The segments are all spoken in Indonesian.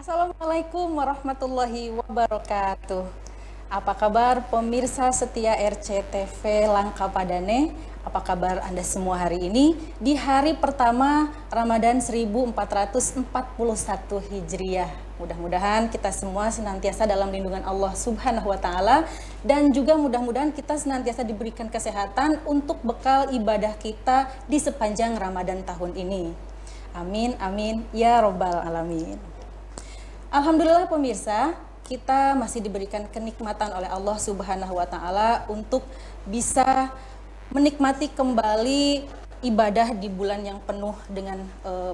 Assalamualaikum warahmatullahi wabarakatuh. Apa kabar pemirsa setia RCTV Langka Padane? Apa kabar Anda semua hari ini di hari pertama Ramadan 1441 Hijriah? Mudah-mudahan kita semua senantiasa dalam lindungan Allah Subhanahu wa taala dan juga mudah-mudahan kita senantiasa diberikan kesehatan untuk bekal ibadah kita di sepanjang Ramadan tahun ini. Amin amin ya robbal alamin. Alhamdulillah pemirsa, kita masih diberikan kenikmatan oleh Allah Subhanahu wa taala untuk bisa menikmati kembali ibadah di bulan yang penuh dengan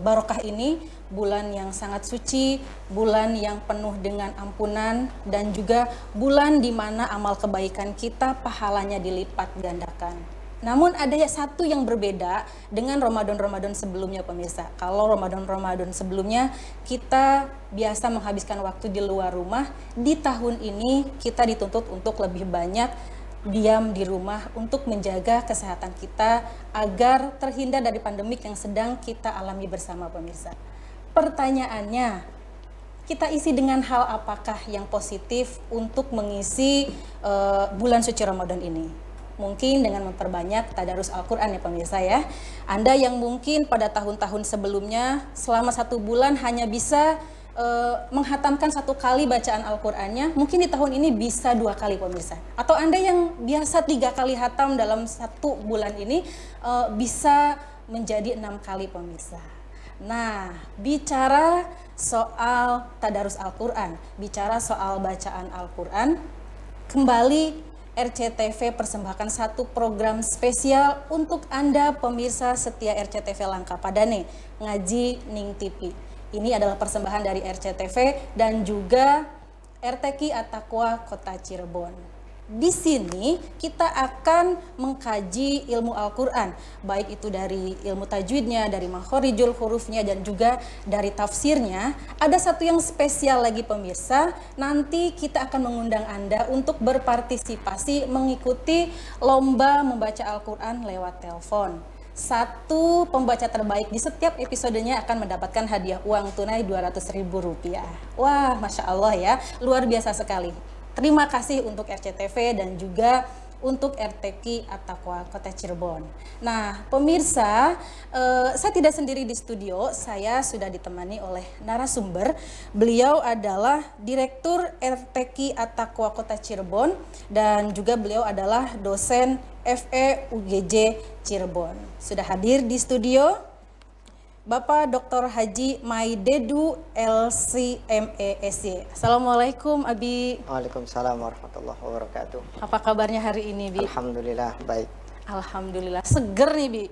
barokah ini, bulan yang sangat suci, bulan yang penuh dengan ampunan dan juga bulan di mana amal kebaikan kita pahalanya dilipat gandakan. Namun ada satu yang berbeda dengan Ramadan-Ramadan sebelumnya pemirsa. Kalau Ramadan-Ramadan sebelumnya kita biasa menghabiskan waktu di luar rumah, di tahun ini kita dituntut untuk lebih banyak diam di rumah untuk menjaga kesehatan kita agar terhindar dari pandemik yang sedang kita alami bersama pemirsa. Pertanyaannya, kita isi dengan hal apakah yang positif untuk mengisi bulan suci Ramadan ini? Mungkin dengan memperbanyak tadarus Al-Quran ya pemirsa ya. Anda yang mungkin pada tahun-tahun sebelumnya selama 1 bulan hanya bisa menghatamkan 1 kali bacaan Al-Qurannya, mungkin di tahun ini bisa 2 kali pemirsa. Atau Anda yang biasa 3 kali hatam dalam 1 bulan ini bisa menjadi 6 kali pemirsa. Nah, bicara soal tadarus Al-Quran, bicara soal bacaan Al-Quran, kembali RCTV persembahkan 1 program spesial untuk Anda pemirsa setia RCTV Langka Padane, Ngaji Ning TV. Ini adalah persembahan dari RCTV dan juga RTQ At-Taqwa Kota Cirebon. Di sini kita akan mengkaji ilmu Al-Quran, baik itu dari ilmu tajwidnya, dari makhorijul hurufnya, dan juga dari tafsirnya. Ada 1 yang spesial lagi pemirsa, nanti kita akan mengundang Anda untuk berpartisipasi mengikuti lomba membaca Al-Quran lewat telepon. 1 pembaca terbaik di setiap episodenya akan mendapatkan hadiah uang tunai Rp200.000. Wah, Masya Allah ya, luar biasa sekali. Terima kasih untuk RCTV dan juga untuk RTQ At-Taqwa Kota Cirebon. Nah, pemirsa, saya tidak sendiri di studio, saya sudah ditemani oleh narasumber. Beliau adalah Direktur RTQ At-Taqwa Kota Cirebon dan juga beliau adalah dosen FE UGJ Cirebon. Sudah hadir di studio Bapak Dr. Haji Maidedu LCMESY. Assalamualaikum Abi. Waalaikumsalam warahmatullahi wabarakatuh. Apa kabarnya hari ini Bi? Alhamdulillah baik. Alhamdulillah seger nih Bi.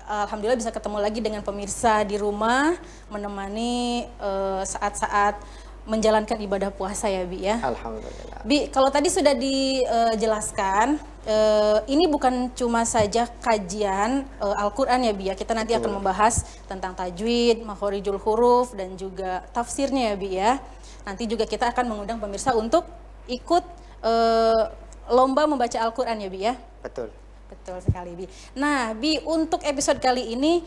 Alhamdulillah bisa ketemu lagi dengan pemirsa di rumah, menemani saat-saat menjalankan ibadah puasa ya Bi ya. Alhamdulillah. Bi, kalau tadi sudah dijelaskan, ini bukan cuma saja kajian Al-Quran ya Bi ya. Kita nanti akan membahas tentang tajwid, makhorijul huruf, dan juga tafsirnya ya Bi ya. Nanti juga kita akan mengundang pemirsa untuk ikut lomba membaca Al-Quran ya Bi ya. Betul. Betul sekali Bi. Nah Bi, untuk episode kali ini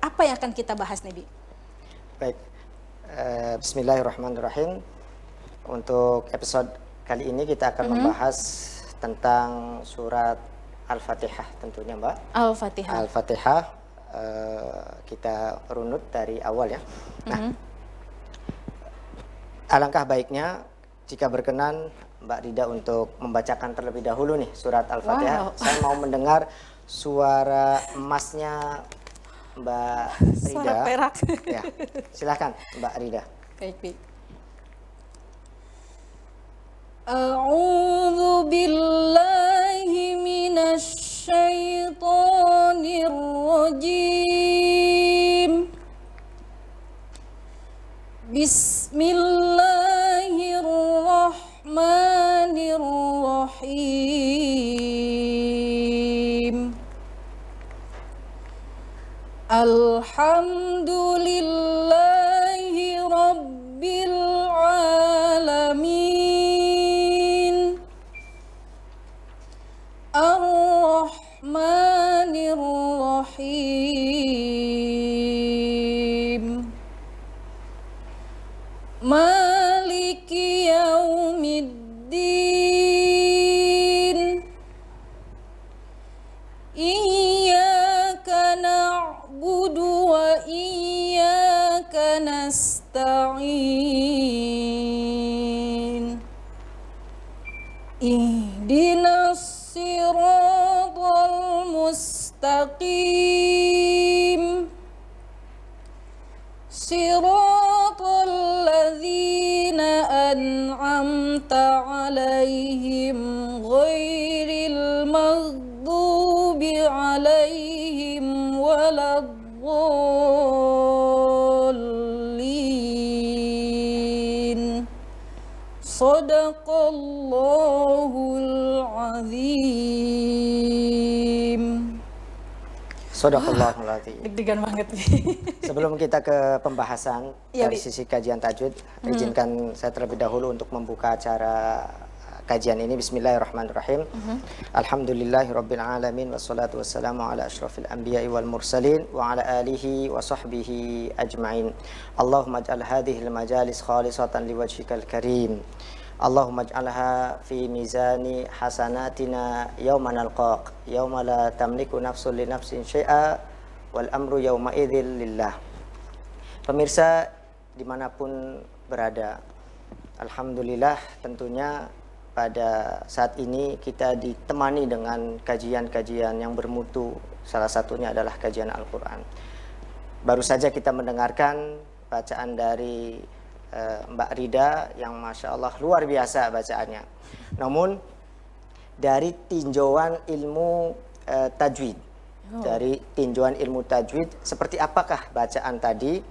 apa yang akan kita bahas nih Bi? Baik. Bismillahirrahmanirrahim. Untuk episode kali ini kita akan membahas tentang surat Al-Fatihah tentunya Mbak. Al-Fatihah. Al-Fatihah kita runut dari awal ya. Nah, alangkah baiknya jika berkenan Mbak Rida untuk membacakan terlebih dahulu nih surat Al-Fatihah. Wow. Saya mau mendengar suara emasnya Mbak Rida. Suara perak. Ya, silakan Mbak Rida. Baik. A'udzu billahi minasy syaithanir rajim. Bismillahirrahmanirrahim. Alhamdulillahi rabbil alamin. Ar-Rahmanir Rahim. Ihdinas siratal mustaqim. Siratal ladzina an'amta 'alaihim ghairil maghdubi 'alaihim waladdallin. Sadaqallahul azim. Sadaqallahul azim. Deg-degan banget nih. Sebelum kita ke pembahasan Iya, dari Bi. sisi kajian tajwid, izinkan saya terlebih dahulu untuk membuka acara kajian ini. Bismillahirrahmanirrahim. Alhamdulillahirabbil alamin wassalatu wassalamu ala asyrafil anbiya'i wal mursalin wa ala alihi wa sahbihi ajmain. Allahumma ij'al hadhil majalis khalisatan liwajhikal karim. Allahumma ij'alha fi mizani hasanatina yauma nalqaq yauma la tamliku nafsun li nafsin syai'a wal amru yauma idzil lillah. Pemirsa dimanapun berada, alhamdulillah tentunya pada saat ini kita ditemani dengan kajian-kajian yang bermutu. Salah satunya adalah kajian Al-Quran. Baru saja kita mendengarkan bacaan dari Mbak Rida yang Masya Allah luar biasa bacaannya. Namun dari tinjauan ilmu tajwid, dari tinjauan ilmu tajwid, seperti apakah bacaan tadi?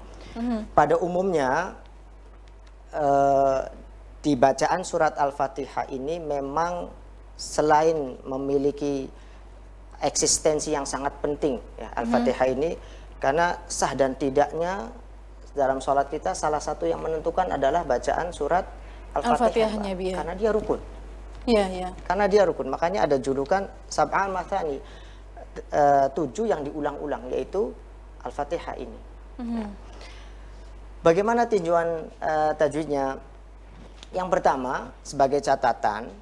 Pada umumnya di bacaan surat Al-Fatihah ini memang selain memiliki eksistensi yang sangat penting ya, Al-Fatihah ini, karena sah dan tidaknya dalam sholat kita salah satu yang menentukan adalah bacaan surat Al-Fatihah, karena dia rukun. Iya, iya. Karena dia rukun, makanya ada julukan Sab'al Mathani, 7 yang diulang-ulang, yaitu Al-Fatihah ini. Ya. Bagaimana tinjauan tajwidnya? Yang pertama, sebagai catatan,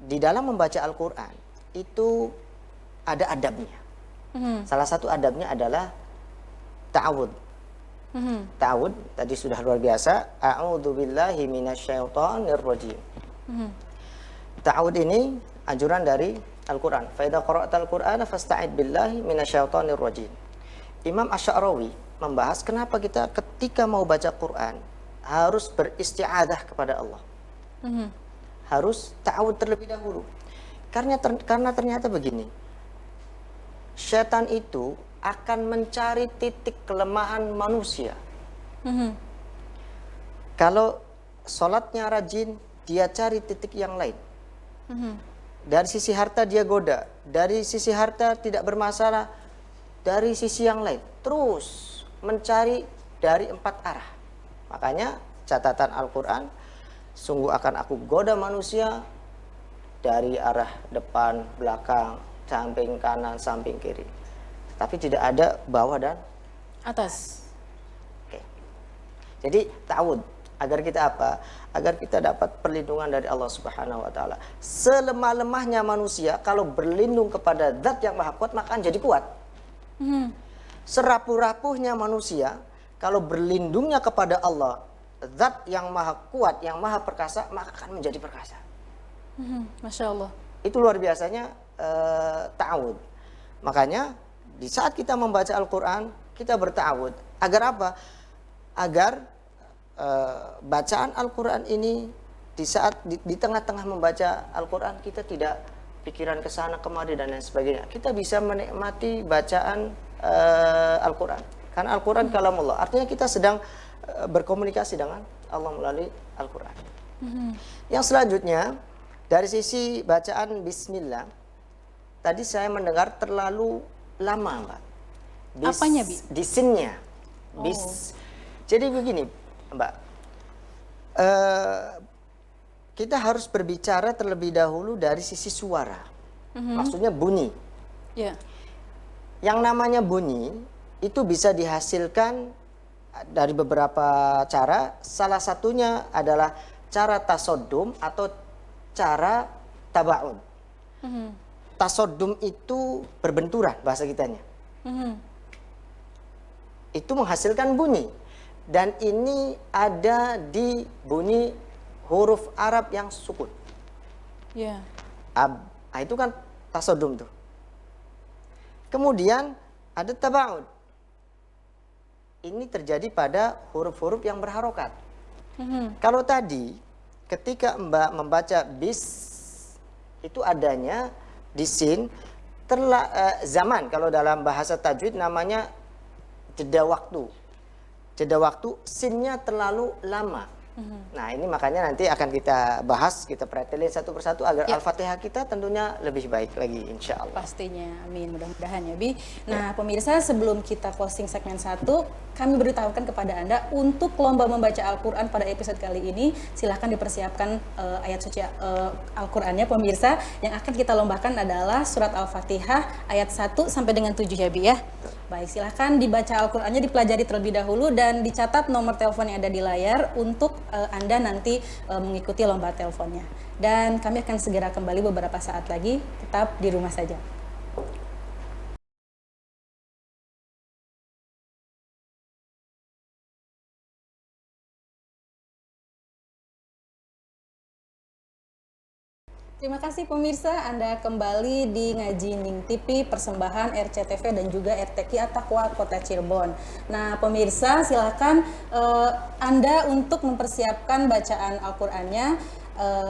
di dalam membaca Al-Quran itu ada adabnya. Salah satu adabnya adalah ta'awud. Ta'awud tadi sudah luar biasa. A'udzubillahi minasyaitonir rajim. Ta'awud ini anjuran dari Al-Quran. Fa idza qara'tal Qur'ana fasta'id billahi minasyaitonir rajim. Imam Asy-Sya'rawi membahas kenapa kita ketika mau baca Quran harus beristi'adzah kepada Allah. Harus ta'awud terlebih dahulu. Karena ternyata begini. Syaitan itu akan mencari titik kelemahan manusia. Kalau sholatnya rajin, dia cari titik yang lain. Dari sisi harta dia goda, dari sisi harta tidak bermasalah, dari sisi yang lain terus mencari dari 4 arah. Makanya catatan Al-Quran, sungguh akan aku goda manusia dari arah depan, belakang, samping kanan, samping kiri. Tapi tidak ada bawah dan Atas. Oke. Jadi ta'awud agar kita apa? Agar kita dapat perlindungan dari Allah Subhanahu wa taala. Selemah-lemahnya manusia kalau berlindung kepada zat yang maha kuat maka akan jadi kuat. Serapuh-rapuhnya manusia kalau berlindungnya kepada Allah, zat yang maha kuat, yang maha perkasa, maka akan menjadi perkasa. Masya Allah. Itu luar biasanya ta'awud. Makanya di saat kita membaca Al-Quran, kita berta'awud. Agar apa? Agar bacaan Al-Quran ini di saat di tengah-tengah membaca Al-Quran, kita tidak pikiran ke sana kemari dan lain sebagainya. Kita bisa menikmati bacaan Al-Quran. Karena Al-Quran kalamullah. Artinya kita sedang berkomunikasi dengan Allah melalui Al-Quran. Yang selanjutnya, dari sisi bacaan Bismillah, tadi saya mendengar terlalu lama, Mbak. Apanya, Bi? Di sinnya. Jadi begini, Mbak. Kita harus berbicara terlebih dahulu dari sisi suara. Maksudnya bunyi. Ya. Yang namanya bunyi itu bisa dihasilkan dari beberapa cara. Salah satunya adalah cara tasoddum atau cara tabaun. Tasoddum itu berbenturan bahasa kitanya. Itu menghasilkan bunyi. Dan ini ada di bunyi huruf Arab yang sukun. Ya. Nah, itu kan tasodum tuh. Kemudian ada tabaud. Ini terjadi pada huruf-huruf yang berharokat. Kalau tadi ketika Mbak membaca bis itu adanya di sin zaman, kalau dalam bahasa tajwid namanya jeda waktu. Jeda waktu sinnya terlalu lama. Nah, ini makanya nanti akan kita bahas, kita pretelin satu persatu agar Al-Fatihah kita tentunya lebih baik lagi, insya Allah. Pastinya, amin, mudah-mudahan ya Bi. Nah pemirsa, sebelum kita closing segmen 1, kami beritahukan kepada Anda untuk lomba membaca Al-Quran pada episode kali ini, silahkan dipersiapkan ayat suci Al-Qurannya pemirsa. Yang akan kita lombakan adalah surat Al-Fatihah ayat 1 sampai dengan 7 ya Bi ya. Baik, silahkan dibaca Al-Qurannya, dipelajari terlebih dahulu dan dicatat nomor telepon yang ada di layar untuk Anda nanti mengikuti lomba teleponnya. Dan kami akan segera kembali beberapa saat lagi, tetap di rumah saja. Terima kasih pemirsa, Anda kembali di Ngaji Ning TV, persembahan RCTV dan juga RTQ At-Taqwa Kota Cirebon. Nah pemirsa, silakan Anda untuk mempersiapkan bacaan Al-Qur'annya.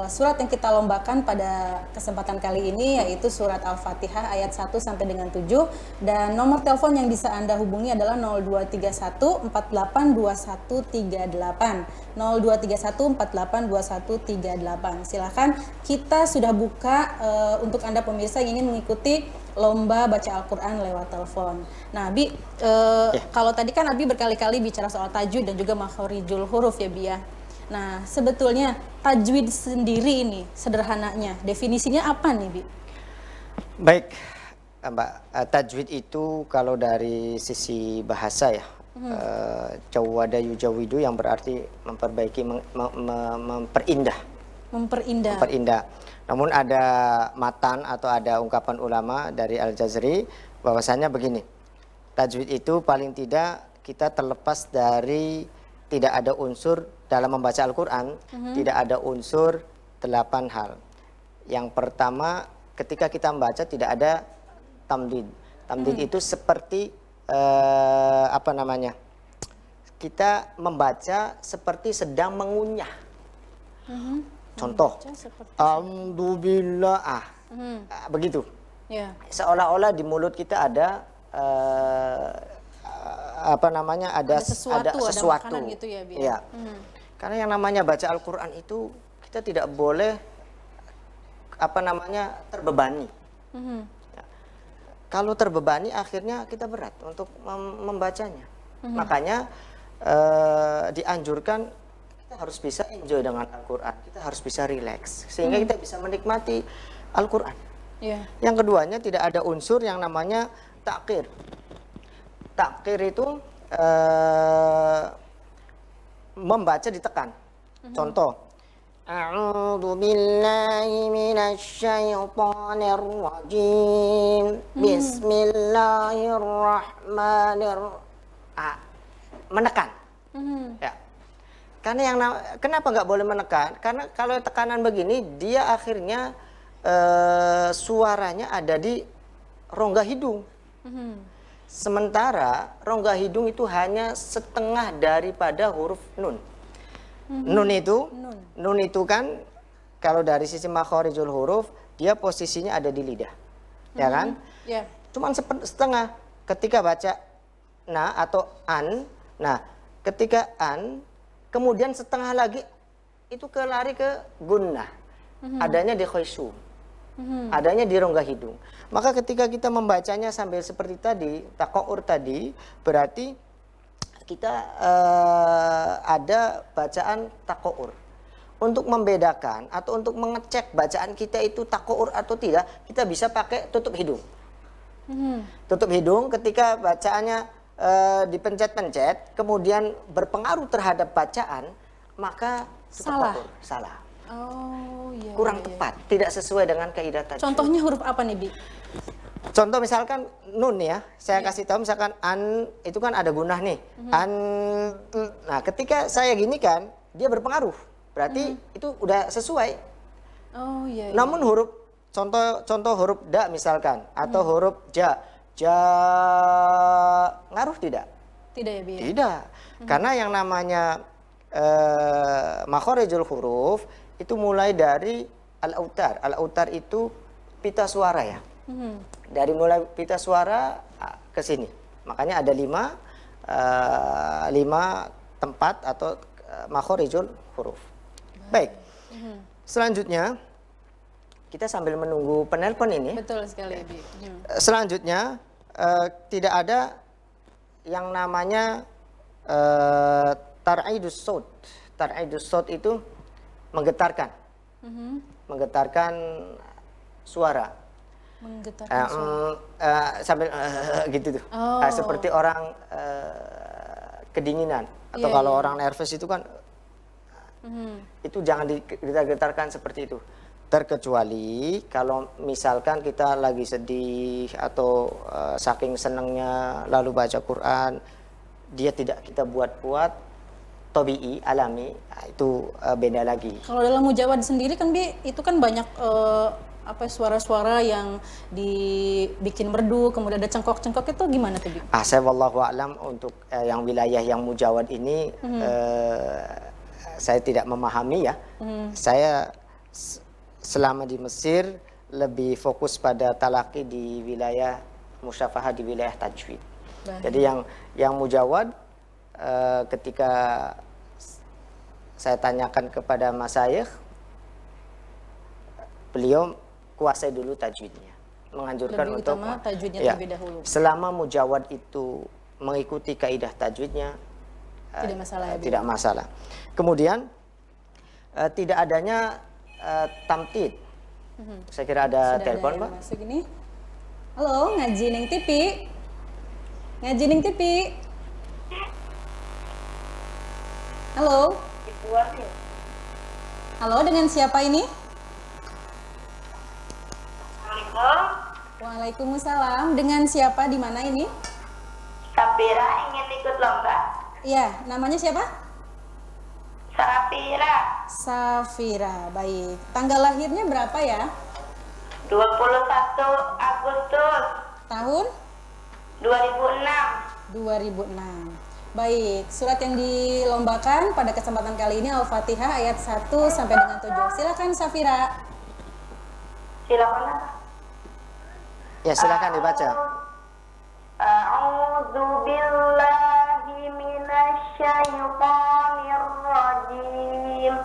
Surat yang kita lombakan pada kesempatan kali ini yaitu surat Al-Fatihah ayat 1 sampai dengan 7, dan nomor telepon yang bisa Anda hubungi adalah 0231 482138 0231 482138. Silahkan, kita sudah buka untuk Anda pemirsa yang ingin mengikuti lomba baca Al-Quran lewat telepon. Nah Bi, kalau tadi kan Abi berkali-kali bicara soal tajwid dan juga makhorijul huruf ya Bi ya. Nah, sebetulnya tajwid sendiri ini sederhananya definisinya apa nih, Bi? Baik, Mbak. Tajwid itu kalau dari sisi bahasa ya, jawada yujawidu yang berarti memperbaiki, memperindah. Memperindah. Namun ada matan atau ada ungkapan ulama dari Al-Jazari bahwasanya begini. Tajwid itu paling tidak kita terlepas dari tidak ada unsur dalam membaca Al-Quran, tidak ada unsur 8 hal. Yang pertama, ketika kita membaca tidak ada tamdid. Tamdid itu seperti apa namanya? Kita membaca seperti sedang mengunyah. Contoh, alhamdulillah, begitu. Yeah. Seolah-olah di mulut kita ada apa namanya, ada sesuatu, ada makanan gitu ya, Bi. Ya. Karena yang namanya baca Al-Quran itu kita tidak boleh apa namanya terbebani. Ya. Kalau terbebani akhirnya kita berat untuk membacanya. Makanya dianjurkan kita harus bisa enjoy dengan Al-Quran, kita harus bisa relax sehingga kita bisa menikmati Al-Quran. Yeah. Yang keduanya tidak ada unsur yang namanya takhir. Takhir itu membaca ditekan. Contoh, a'udzu billahi minasyaitonir rajim. Bismillahirrahmanirrahim. Menekan. Ya. Karena kenapa nggak boleh menekan? Karena kalau tekanan begini dia akhirnya suaranya ada di rongga hidung. Sementara rongga hidung itu hanya setengah daripada huruf nun. Nun itu kan kalau dari sisi makhorijul huruf dia posisinya ada di lidah, ya kan? Yeah. Cuman setengah. Ketika baca na atau an, nah ketika an kemudian setengah lagi itu lari ke gunnah, adanya di khaysum. Adanya di rongga hidung. Maka ketika kita membacanya sambil seperti tadi, taqaur tadi, berarti kita ada bacaan taqaur. Untuk membedakan atau untuk mengecek bacaan kita itu taqaur atau tidak, kita bisa pakai tutup hidung. Tutup hidung ketika bacaannya dipencet-pencet, kemudian berpengaruh terhadap bacaan, maka salah. Oh, iya, kurang tepat, tidak sesuai dengan kaidah tajwid. Contohnya huruf apa nih, Bi? Contoh misalkan nun ya, saya kasih tahu misalkan an itu kan ada gunah nih. An, nah ketika saya gini kan, dia berpengaruh. Berarti itu udah sesuai. Oh iya. Namun huruf contoh huruf da misalkan atau huruf ja ngaruh tidak? Tidak ya, Bi? Tidak. Karena yang namanya makhorijul huruf itu mulai dari al-autar. Al-autar itu pita suara ya. Dari mulai pita suara ke sini. Makanya ada lima tempat atau makhorijul huruf. Baik. Selanjutnya kita sambil menunggu penelpon ini. Betul sekali, Bi. Selanjutnya tidak ada yang namanya tar'idus saut. Tar'idus saut itu menggetarkan. Menggetarkan suara. Menggetarkan suara. Sambil gitu tuh. Seperti orang kedinginan atau Iya, kalau iya. orang nervous itu kan itu jangan digetar-getarkan seperti itu. Terkecuali kalau misalkan kita lagi sedih atau saking senangnya lalu baca Quran, dia tidak kita buat-buat, tabi'i, alami, itu beda lagi. Kalau dalam mujawad sendiri kan, Bi, itu kan banyak suara-suara yang dibikin merdu, kemudian ada cengkok-cengkok, itu gimana tuh, Bi? Saya wallahu a'lam untuk yang wilayah yang mujawad ini saya tidak memahami ya. Saya selama di Mesir lebih fokus pada talaki di wilayah musyafahah, di wilayah tajwid. Baik. Jadi yang mujawad ketika saya tanyakan kepada masyayikh, beliau kuasai dulu tajwidnya, menganjurkan Lebih untuk utama tajwidnya ya, terlebih dahulu. selama mujawad itu mengikuti kaidah tajwidnya Tidak masalah ya, Bi? tidak masalah. Kemudian tidak adanya tamtid. Saya kira ada Sudah telepon, ada Pak. yang masuk ini. Halo, Ngaji Ning TV. Ngaji Ning TV. Halo. Halo, dengan siapa ini? Waalaikumsalam. Dengan siapa, di mana ini? Safira ingin ikut lomba. Iya, namanya siapa? Safira, Safira. Baik. Tanggal lahirnya berapa ya? 21 Agustus Tahun 2006. 2006. Baik, surat yang dilombakan pada kesempatan kali ini Al-Fatihah ayat 1 sampai dengan 7. Silakan Safira. Silakan. Ya, silakan dibaca. A'udzu billahi minasyaitonir rajim.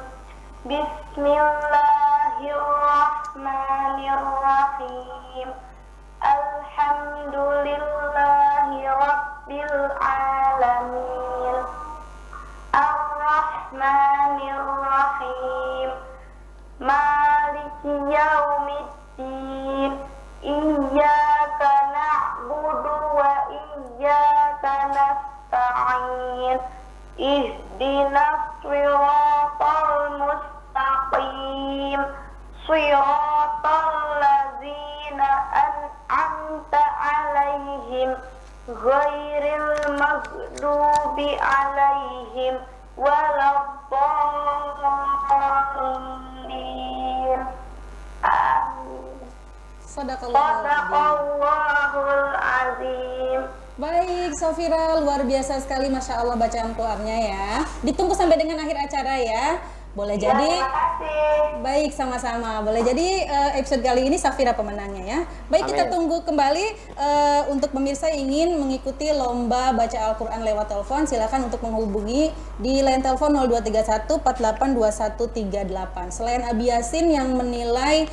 Bismillahirrahmanirrahim. Alhamdulillahi rabbil alamin. Ar-Rahmanir-Rahim. Maliki yaumiddin. Iyyaka na'budu wa iyyaka nasta'in. Ihdinas siratal mustaqim. Siratal ladzina an'amta 'alaihim ghairil maghdubi 'alaihim waladdallin. Amin. Sadaqallahul azim. Baik, Safira, luar biasa sekali, Masya Allah bacaan Qur'annya ya. Ditunggu sampai dengan akhir acara ya. Boleh Ya, jadi. terima kasih. Baik, sama-sama. Boleh jadi episode kali ini Safira pemenangnya ya. Baik, kita Amin. tunggu kembali untuk pemirsa ingin mengikuti lomba baca Al-Quran lewat telepon, silakan untuk menghubungi di line telepon 0231 482138. Selain Abi Yasin yang menilai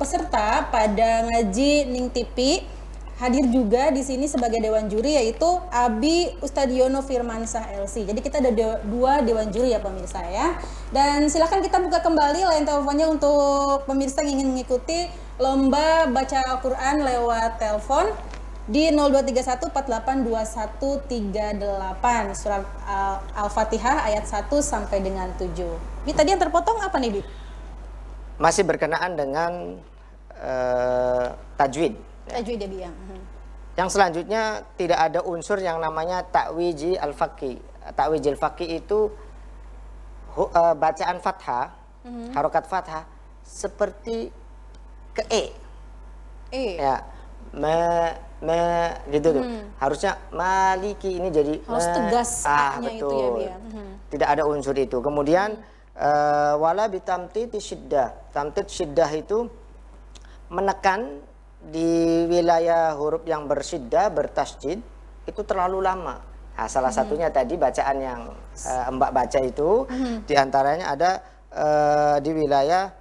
peserta pada ngaji Ning TV, hadir juga di sini sebagai dewan juri yaitu Abi Ustadiono Firmansah LC. Jadi kita ada dua dewan juri ya pemirsa ya. Dan silakan kita buka kembali line teleponnya untuk pemirsa yang ingin mengikuti lomba baca Al-Quran lewat telepon di 0231 482138 surat Al-Fatihah ayat 1 sampai dengan 7. Bi, tadi yang terpotong apa nih, Bi? Masih berkenaan dengan tajwid. Tajwid ya, Bi ya. Yang selanjutnya tidak ada unsur yang namanya ta'wiji al-faqi. Ta'wiji al-faqi itu bacaan fathah, harokat fathah seperti ke E. Ya, gitu tuh. Harusnya maliki ini jadi harus tegas A-nya betul. itu ya, Bi ya. Tidak ada unsur itu. Kemudian wala bitamtiti syiddah. Tamtid syiddah itu menekan di wilayah huruf yang bersyiddah, bertasjid itu terlalu lama. Nah, salah satunya tadi bacaan yang Mbak baca itu diantaranya ada di wilayah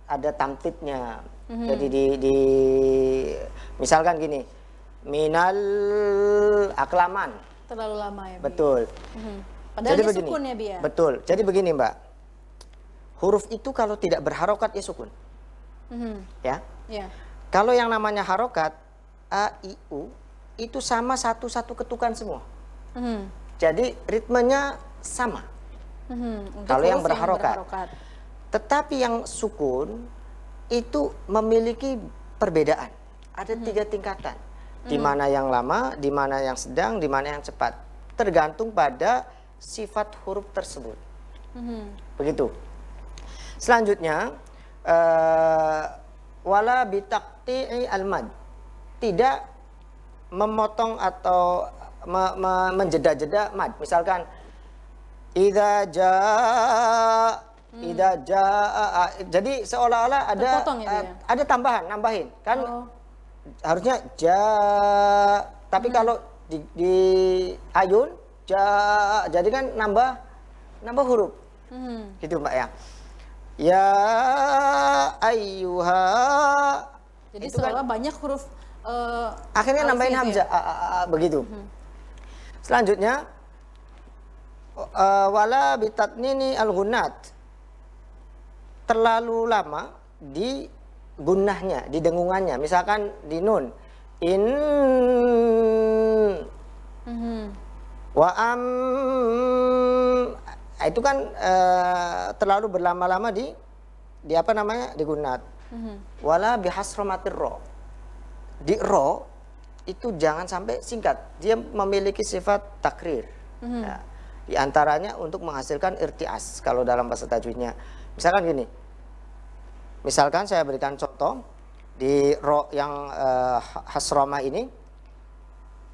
ada tamtidnya. Jadi di misalkan gini, minal aklaman. Terlalu lama ya, Bi. Betul. Padahal Jadi dia begini. sukun ya, Bi ya. Betul. Jadi begini, Mbak. Huruf itu kalau tidak berharokat ya sukun. Ya. Ya. Kalau yang namanya harokat a, i, u itu sama satu-satu ketukan semua. Jadi ritmenya sama. Untuk Kalau yang huruf berharokat. Tetapi yang sukun itu memiliki perbedaan. Ada 3 tingkatan. Di mana yang lama, di mana yang sedang, di mana yang cepat. Tergantung pada sifat huruf tersebut. Begitu. Selanjutnya, wala bitakti'i al-mad. Tidak memotong atau menjeda-jeda mad. Misalkan idza jaa jadi seolah-olah ada terpotong ya, ya? Ada nambahin kan harusnya tapi kalau di ayun jadi kan nambah huruf gitu Mbak ya. Ya ayyuha, jadi seolah banyak huruf akhirnya nambahin hamzah begitu. Selanjutnya wala bitatnini al-ghunat, terlalu lama di gunnahnya, di dengungannya. Misalkan di nun wa itu kan terlalu berlama-lama di apa namanya, di gunnat. Wala bihasromatir ro, di ro itu jangan sampai singkat, dia memiliki sifat takrir. Ya, di antaranya untuk menghasilkan irtias kalau dalam bahasa tajwidnya. Misalkan gini, misalkan saya berikan contoh di ro yang hasroma ini,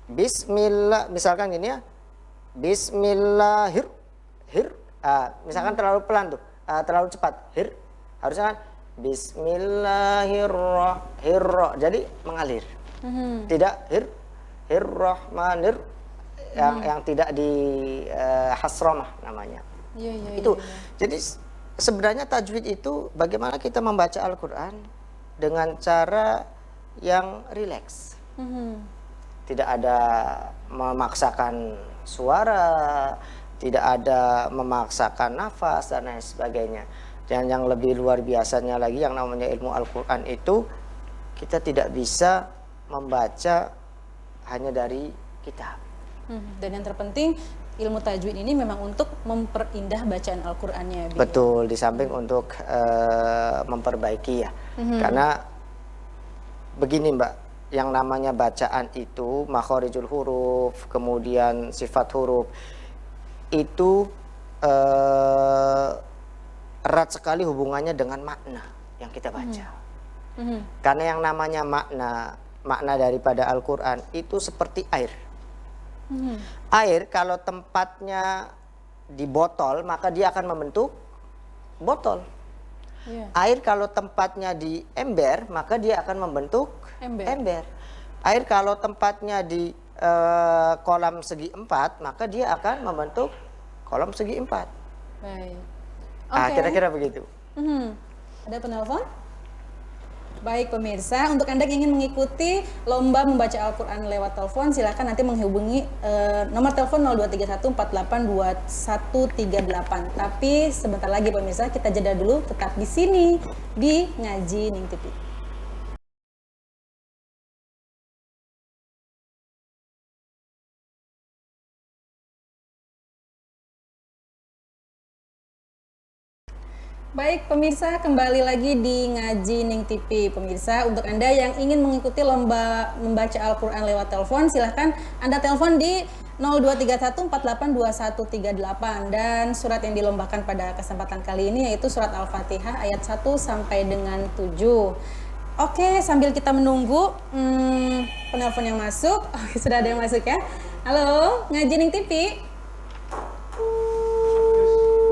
bismillah, misalkan gini ya, bismillahir, misalkan terlalu pelan tuh, terlalu cepat, harusnya kan bismillahirrahmanirrahim, jadi mengalir, tidak hirrahmanir yang tidak di hasromah namanya. Itu. Jadi sebenarnya tajwid itu bagaimana kita membaca Al-Quran dengan cara yang rileks. Tidak ada memaksakan suara, tidak ada memaksakan nafas dan lain sebagainya. Dan yang lebih luar biasanya lagi yang namanya ilmu Al-Quran itu kita tidak bisa membaca hanya dari kitab. Dan yang terpenting ilmu tajwid ini memang untuk memperindah bacaan Al-Qur'annya. Betul, di samping untuk memperbaiki ya. Karena begini Mbak, yang namanya bacaan itu makhorijul huruf, kemudian sifat huruf itu erat sekali hubungannya dengan makna yang kita baca. Karena yang namanya makna daripada Al-Quran itu seperti air. Air kalau tempatnya di botol maka dia akan membentuk botol. Air kalau tempatnya di ember maka dia akan membentuk ember. Air kalau tempatnya di kolam segi 4 maka dia akan membentuk kolam segi 4. Baik. Kira-kira begitu. Ada penelpon? Baik pemirsa, untuk Anda yang ingin mengikuti lomba membaca Al-Quran lewat telepon, silakan nanti menghubungi nomor telepon 0231482138. Tapi sebentar lagi pemirsa, kita jeda dulu, tetap di sini di Ngaji Ning TV. Baik pemirsa, kembali lagi di Ngaji Ning TV. Pemirsa, untuk Anda yang ingin mengikuti lomba membaca Al-Quran lewat telepon, silahkan Anda telepon di 0231482138 dan surat yang dilombakan pada kesempatan kali ini yaitu surat Al-Fatihah ayat 1 sampai dengan 7. Oke, sambil kita menunggu penelpon yang masuk. Oke, sudah ada yang masuk ya. Halo, Ngaji Ning TV.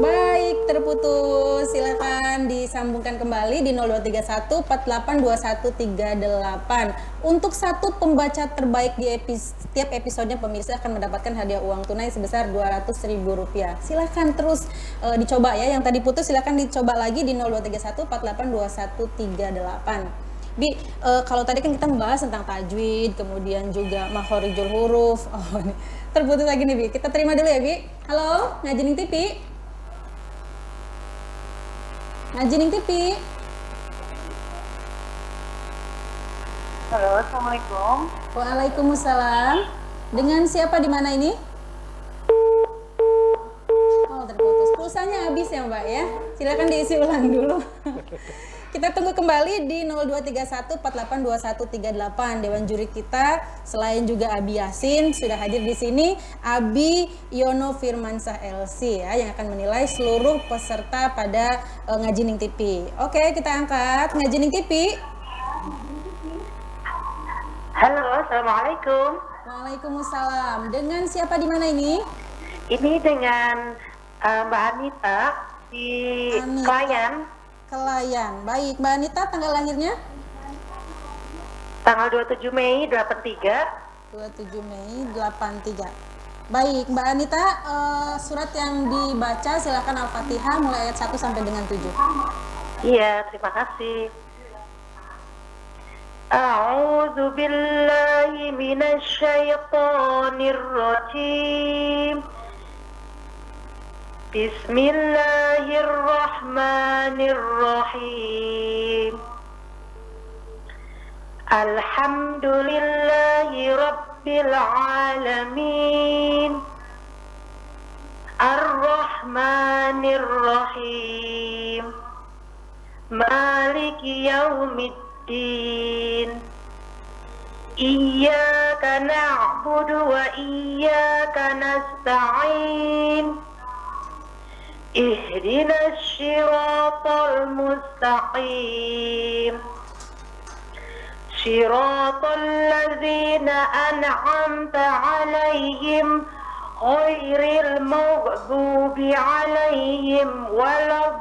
Baik, terputus. Silakan disambungkan kembali di 0231482138. Untuk satu pembaca terbaik di setiap episodenya, pemirsa akan mendapatkan hadiah uang tunai sebesar Rp200.000. Silakan terus dicoba ya. Yang tadi putus silakan dicoba lagi di 0231482138. Bi, kalau tadi kan kita membahas tentang tajwid, kemudian juga makhorijul huruf. Oh, ini terputus lagi nih, Bi. Kita terima dulu ya, Bi. Halo, Ngaji Ning TV. Ngaji Ning TV. Halo, Assalamualaikum. Waalaikumsalam. Dengan siapa di mana ini? Oh, terputus. Pulsanya habis ya, Mbak ya. Silakan diisi ulang dulu. Kita tunggu kembali di 0231482138. Dewan juri kita selain juga Abi Yasin sudah hadir di sini, Abi Yono Firmansyah LC ya yang akan menilai seluruh peserta pada Ngaji Ning TV. Oke, kita angkat Ngaji Ning TV. Halo, Assalamualaikum. Waalaikumsalam. Dengan siapa di mana ini? Ini dengan Mbak Anita di Anita. Klayan, Kelayan. Baik, Mbak Anita tanggal lahirnya? tanggal 27 Mei 83. 27 Mei 83. Baik, Mbak Anita, surat yang dibaca silakan Al-Fatihah mulai ayat 1 sampai dengan 7. Iya, terima kasih. A'udzu billahi minasy syaithanir rajim. Bismillahirrahmanirrahim. Alhamdulillahi rabbil alamin. Ar-Rahmanir Rahim. Maliki yaumiddin. Iyyaka na'budu wa iyyaka nasta'in. Ihdinas siratal mustaqim. Siratal ladzina an'amta 'alaihim ghairil maghdubi 'alaihim waladdallin.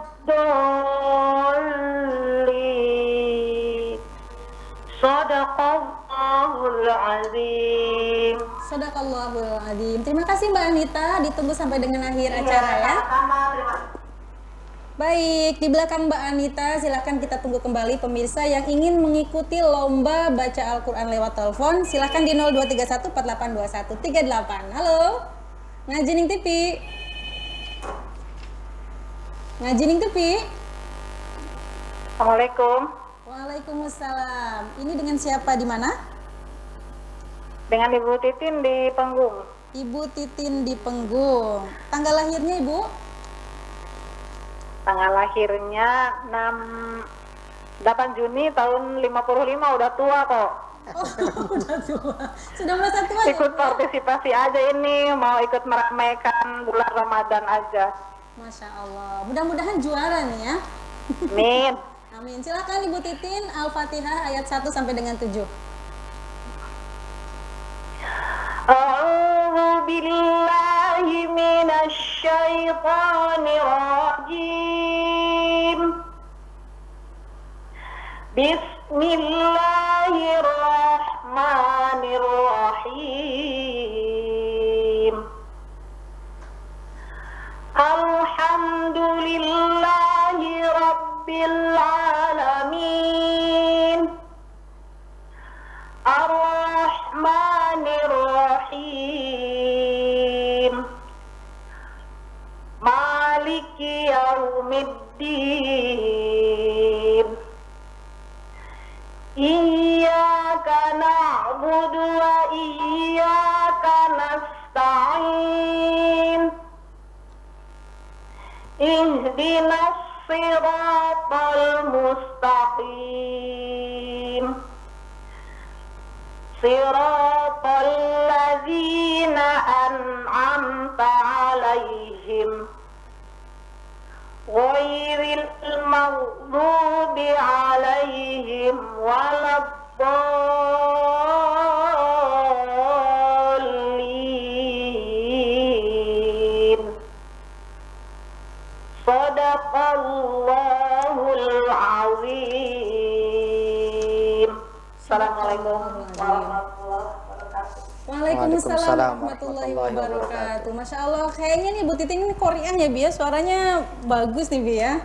Shadaqallahul azim. Shadaqallahul azim. Terima kasih Mbak Anita, ditunggu sampai dengan akhir acara ya. Baik, di belakang Mbak Anita silakan kita tunggu kembali pemirsa yang ingin mengikuti lomba baca Al-Qur'an lewat telepon. Silakan di 0231482138. Halo. Ngaji Ning TV. Ngaji Ning TV. Assalamualaikum. Waalaikumsalam. Ini dengan siapa di mana? Dengan Ibu Titin di Penggung. Ibu Titin di Penggung. Tanggal lahirnya Ibu? Tanggal lahirnya 8 Juni tahun 55, udah tua kok. Oh, udah tua. Sudah masa tua ya? Ikut partisipasi aja ini, mau ikut meramaikan bulan Ramadan aja. Masya Allah. Mudah-mudahan juara nih ya. Amin. Amin. Silakan Ibu Titin, Al-Fatihah ayat 1 sampai dengan 7. A'udzu billahi minasy syaithanir rajim. Bismillahirrahmanirrahim. Alhamdulillahi rabbil alamin. Ar-Rahmanir Rahim. Maliki yaumiddin. Iyyaka na'budu wa iyyaka nasta'in. Ihdinas siratal mustaqim. Siratal ladzina an'amta 'alaihim ghairil maghdubi 'alaihim waladdallin. Shadaqallahul azim. Assalamualaikum warahmatullahi wabarakatuh. Waalaikumsalam warahmatullahi wabarakatuh. Masya Allah, kayaknya nih Bu Titin ini Korean ya Bi ya, suaranya bagus nih Bi ya.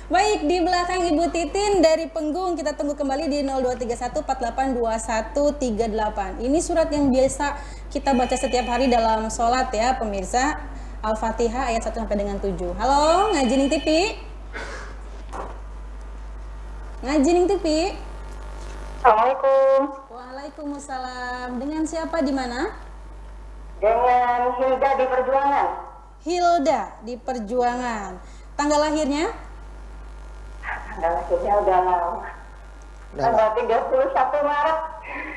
Baik, di belakang Ibu Titin dari Penggung kita tunggu kembali di 0231482138. Ini surat yang biasa kita baca setiap hari dalam sholat ya pemirsa. Al-Fatihah ayat 1 sampai dengan 7. Halo, Ngaji Ning TV. Ngaji Ning TV. Assalamualaikum. Waalaikumsalam. Dengan siapa di mana? Dengan Hilda di Perjuangan. Hilda di Perjuangan. Tanggal lahirnya? Tanggal lahirnya udah lama. Tanggal 31 Maret.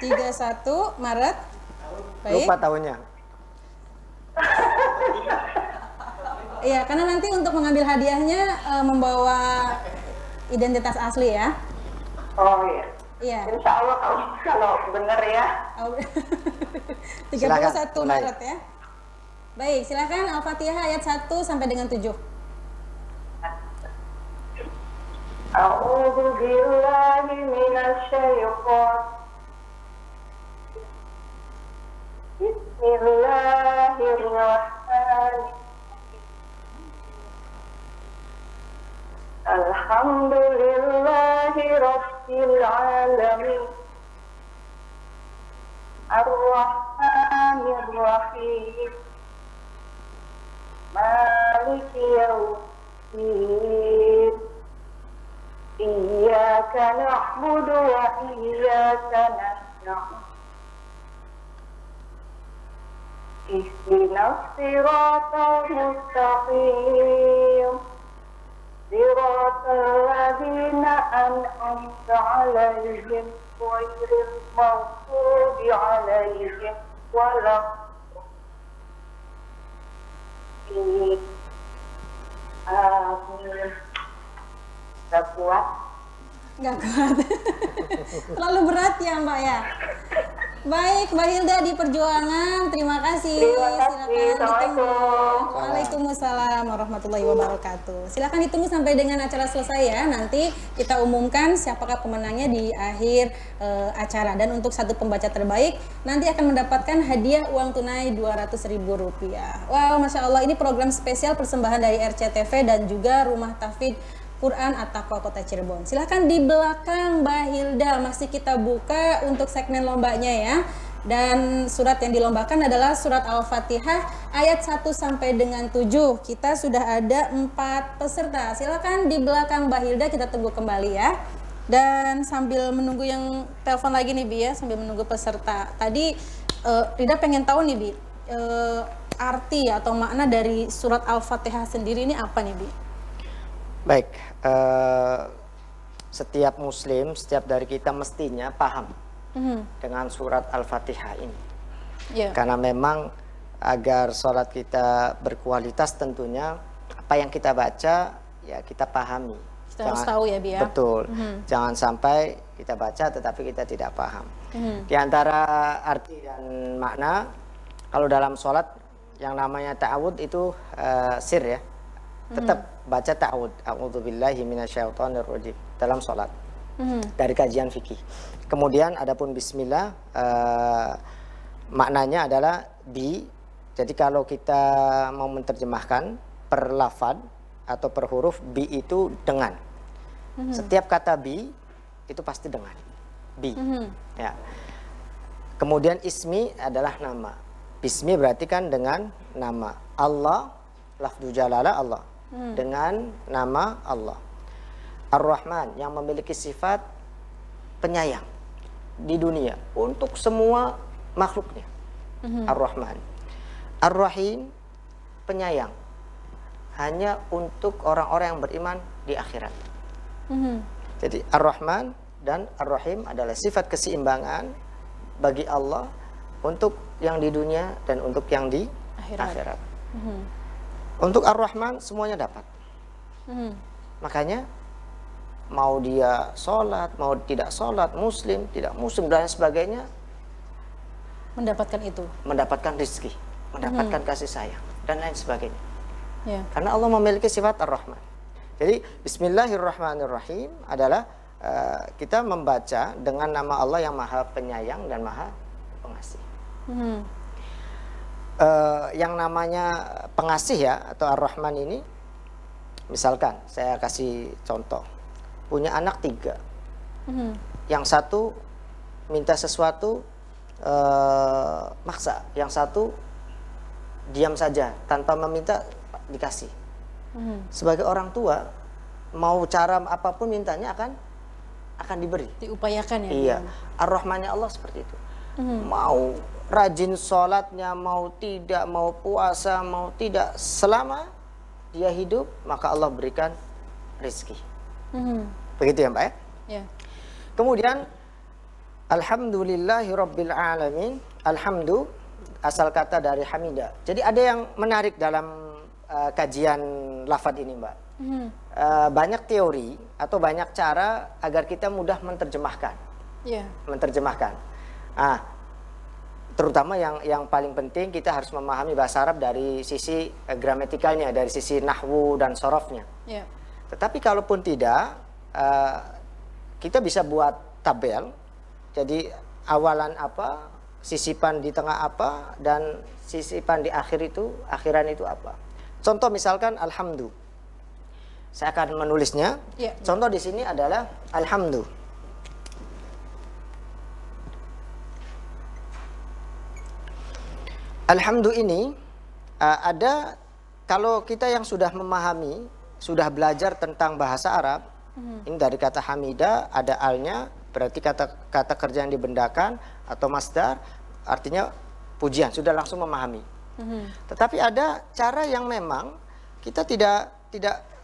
31 Maret. Baik. Lupa tahunnya. Iya, karena nanti untuk mengambil hadiahnya membawa identitas asli ya. Oh iya. Iya. Insya Allah kalau benar ya. 31 mulai. Maret ya. Baik, silakan Al-Fatihah ayat 1 sampai dengan 7. A'udzu billahi minasyaitonir. Bismillahirrahmanirrahim. Alhamdulillahi rabbil alamin. Ar-Rahmanir Rahim. Maliki yaumiddin. Iyyaka na'budu wa iyyaka nasta'in. Ihdinas siratal mustaqim. Siratal ladzina an'amta 'alaihim ghairil maghdubi 'alaihim waladdallin. Amin. Gak kuat. Nggak kuat. Terlalu berat ya Mbak ya. Baik, Mbak Hilda di Perjuangan, terima kasih. Terima kasih. Silakan ditunggu. Assalamualaikum. Waalaikumsalam warahmatullahi wabarakatuh. Silakan ditunggu sampai dengan acara selesai ya. Nanti kita umumkan siapakah pemenangnya di akhir acara. Dan untuk satu pembaca terbaik nanti akan mendapatkan hadiah uang tunai Rp200.000. Wow, Masya Allah, ini program spesial persembahan dari RCTV dan juga Rumah Tahfidz Quran At-Taqwa Kota Cirebon. Silahkan di belakang Mbak Hilda, masih kita buka untuk segmen lombanya ya. Dan surat yang dilombakan adalah surat Al-Fatihah ayat 1 sampai dengan 7. Kita sudah ada 4 peserta. Silahkan di belakang Mbak Hilda, kita tunggu kembali ya. Dan sambil menunggu yang telepon lagi nih Bi ya, sambil menunggu peserta. Tadi Rida pengen tahu nih Bi, arti atau makna dari surat Al-Fatihah sendiri ini apa nih Bi? Baik, setiap muslim, setiap dari kita mestinya paham dengan surat Al-Fatihah ini. Yeah. Karena memang agar sholat kita berkualitas tentunya apa yang kita baca ya kita pahami. Kita harus tahu ya Bi ya. Betul, jangan sampai kita baca tetapi kita tidak paham. Di antara arti dan makna, kalau dalam sholat yang namanya ta'awud itu sir ya. Tetap baca ta'awud, a'udzubillahi minasyaitonirrajim dalam sholat dari kajian fikih. Kemudian adapun bismillah maknanya adalah bi. Jadi kalau kita mau menerjemahkan per lafad atau per huruf, bi itu dengan. Setiap kata bi itu pasti dengan. Bi. Ya. Kemudian ismi adalah nama. Bismi berarti kan dengan nama. Allah, lafdu jalalah Allah. Dengan nama Allah. Ar-Rahman yang memiliki sifat penyayang di dunia untuk semua makhluknya. Ar-Rahman. Ar-Rahim penyayang hanya untuk orang-orang yang beriman di akhirat. Jadi Ar-Rahman dan Ar-Rahim adalah sifat keseimbangan bagi Allah untuk yang di dunia dan untuk yang di akhirat. Untuk Ar-Rahman semuanya dapat. Makanya mau dia sholat, mau tidak sholat, muslim, tidak muslim dan sebagainya, mendapatkan itu, mendapatkan rezeki, mendapatkan kasih sayang dan lain sebagainya. Karena Allah memiliki sifat Ar-Rahman. Jadi Bismillahirrahmanirrahim adalah kita membaca dengan nama Allah yang Maha Penyayang dan Maha Pengasih. Yang namanya pengasih ya, atau Ar-Rahman ini, misalkan saya kasih contoh, punya anak 3, yang satu minta sesuatu maksa, yang satu diam saja tanpa meminta dikasih. Sebagai orang tua, mau cara apapun mintanya akan diberi, diupayakan ya. Iya, Ar-Rahmannya Allah seperti itu. Mau rajin sholatnya, mau tidak, mau puasa, mau tidak, selama dia hidup maka Allah berikan rezeki. Begitu ya Mbak ya? Kemudian Alhamdulillahirabbil alamin. Alhamdu asal kata dari hamida. Jadi ada yang menarik dalam kajian lafaz ini Mbak. Banyak teori atau banyak cara agar kita mudah menerjemahkan. Menerjemahkan. Terutama yang paling penting kita harus memahami bahasa Arab dari sisi gramatikalnya, dari sisi nahwu dan sorofnya. Tetapi kalaupun tidak, kita bisa buat tabel. Jadi awalan apa, sisipan di tengah apa, dan sisipan di akhiran itu apa. Contoh misalkan alhamdu. Saya akan menulisnya. Contoh di sini adalah alhamdu. Alhamdu ini ada, kalau kita yang sudah memahami, sudah belajar tentang bahasa Arab, ini dari kata hamida, ada alnya, berarti kata kerja yang dibendakan, atau masdar, artinya pujian, sudah langsung memahami. Tetapi ada cara yang memang kita tidak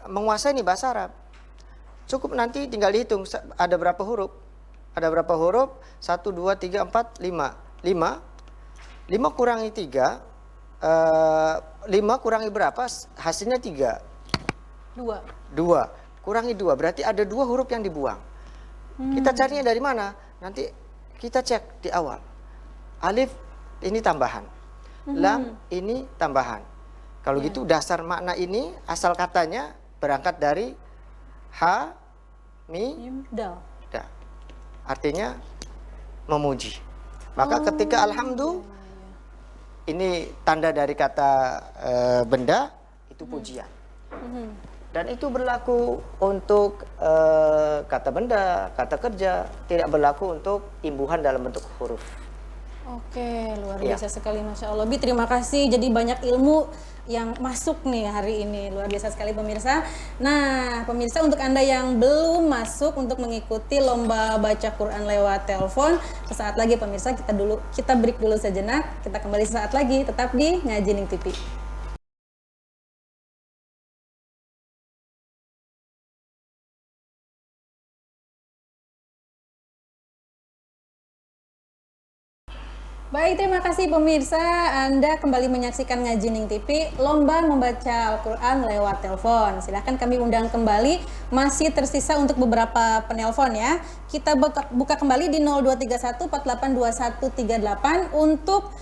menguasai nih bahasa Arab. Cukup nanti tinggal dihitung, ada berapa huruf? Ada berapa huruf? 1, 2, 3, 4, 5. 5 kurangi 3, 5 kurangi berapa? Hasilnya 3. 2. Kurangi 2, berarti ada 2 huruf yang dibuang. Kita carinya dari mana? Nanti kita cek di awal. Alif ini tambahan, lam ini tambahan. Kalau gitu dasar makna ini, asal katanya berangkat dari ha, mim, dal. Artinya memuji. Maka ketika alhamdulillah, ini tanda dari kata benda, itu pujian. Dan itu berlaku untuk kata benda, kata kerja, tidak berlaku untuk imbuhan dalam bentuk huruf. Oke, luar biasa sekali, Masya Allah. Bi, terima kasih. Jadi banyak ilmu yang masuk nih hari ini, luar biasa sekali pemirsa. Nah, pemirsa, untuk Anda yang belum masuk untuk mengikuti lomba baca Quran lewat telepon, sesaat lagi pemirsa, kita break dulu sejenak. Kita kembali sesaat lagi, tetap di Ngajining TV. Baik, terima kasih pemirsa. Anda kembali menyaksikan Ngajining TV, lomba membaca Al-Quran lewat telepon. Silahkan kami undang kembali, masih tersisa untuk beberapa penelpon ya. Kita buka kembali di 0231482138 untuk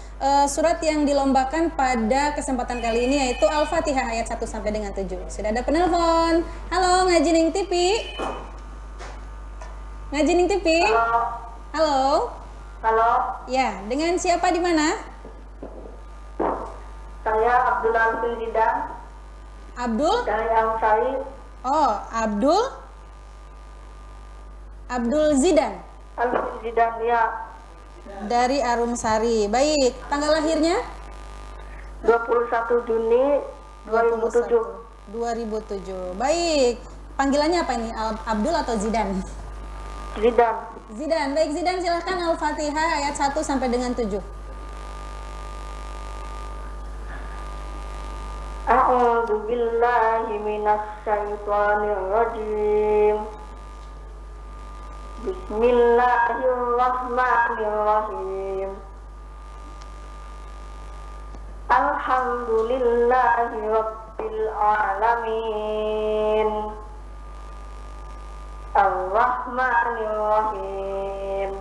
surat yang dilombakan pada kesempatan kali ini, yaitu Al-Fatihah ayat 1 sampai dengan 7. Sudah ada penelpon. Halo Ngajining TV. Ngajining TV. Halo. Halo. Ya, dengan siapa di mana? Saya Abdul Alfil Zidan. Abdul? Dari Al-Sari. Oh, Abdul Zidan. Alfil Zidan, ya. Dari Arumsari. Baik, tanggal lahirnya? 21 Juni 2007. 2007. Baik. Panggilannya apa ini? Abdul atau Zidan? Zidan. Zidan. Baik, Zidan, silahkan Al-Fatihah ayat 1 sampai dengan 7. A'udzu billahi minasy syaithanir rajim. Bismillahirrahmanirrahim. Alhamdulillahi Rabbil Alamin. Ar-Rahmanir-Rahim.